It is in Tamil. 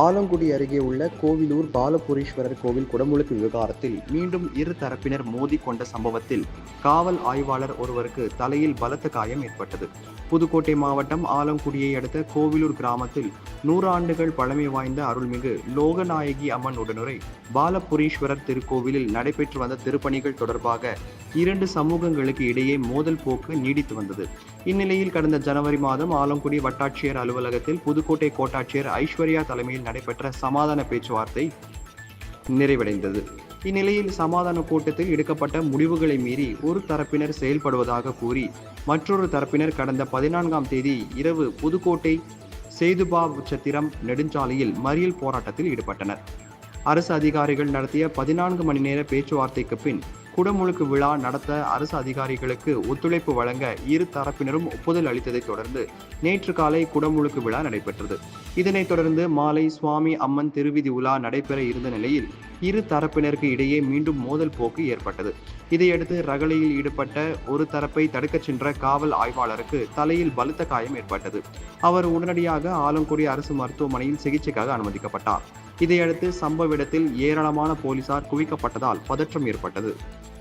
ஆலங்குடி அருகே உள்ள கோவிலூர் பாலபுரீஸ்வரர் கோவில் குடமுழுக்கு விவகாரத்தில் மீண்டும் இரு தரப்பினர் மோதி கொண்ட சம்பவத்தில் காவல் ஆய்வாளர் ஒருவருக்கு தலையில் பலத்த காயம் ஏற்பட்டது. புதுக்கோட்டை மாவட்டம் ஆலங்குடியை அடுத்த கோவிலூர் கிராமத்தில் 100 ஆண்டுகள் பழமை வாய்ந்த அருள்மிகு லோகநாயகி அம்மன் உடனுரை பாலபுரீஸ்வரர் திருக்கோவிலில் நடைபெற்று வந்த திருப்பணிகள் தொடர்பாக 2 சமூகங்களுக்கு இடையே மோதல் போக்கு நீடித்து வந்தது. இந்நிலையில் கடந்த ஜனவரி மாதம் ஆலங்குடி வட்டாட்சியர் அலுவலகத்தில் புதுக்கோட்டை கோட்டாட்சியர் ஐஸ்வர்யா தலைமையில் நடைபெற்ற சமாதான பேச்சுவார்த்தை நிறைவடைந்தது. இந்நிலையில் சமாதான கூட்டத்தில் எடுக்கப்பட்ட முடிவுகளை மீறி ஒரு தரப்பினர் செயல்படுவதாக கூறி மற்றொரு தரப்பினர் கடந்த 14ஆம் தேதி இரவு புதுக்கோட்டை சேதுபாபுச்சத்திரம் நெடுஞ்சாலையில் மறியல் போராட்டத்தில் ஈடுபட்டனர். அரசு அதிகாரிகள் நடத்திய 14 மணி நேர பேச்சுவார்த்தைக்கு பின் குடமுழுக்கு விழா நடத்த அரசு அதிகாரிகளுக்கு ஒத்துழைப்பு வழங்க இரு தரப்பினரும் ஒப்புதல் அளித்ததை தொடர்ந்து நேற்று காலை குடமுழுக்கு விழா நடைபெற்றது. இதனைத் தொடர்ந்து மாலை சுவாமி அம்மன் திருவிதி உலா நடைபெற இருந்த நிலையில் இரு தரப்பினருக்கு இடையே மீண்டும் மோதல் போக்கு ஏற்பட்டது. இதையடுத்து ரகளையில் ஈடுபட்ட ஒரு தரப்பை தடுக்கச் சென்ற காவல் ஆய்வாளருக்கு தலையில் பலத்த காயம் ஏற்பட்டது. அவர் உடனடியாக ஆலங்குடி அரசு மருத்துவமனையில் சிகிச்சைக்காக அனுமதிக்கப்பட்டார். இதையடுத்து சம்பவ இடத்தில் ஏராளமான போலீசார் குவிக்கப்பட்டதால் பதற்றம் ஏற்பட்டது.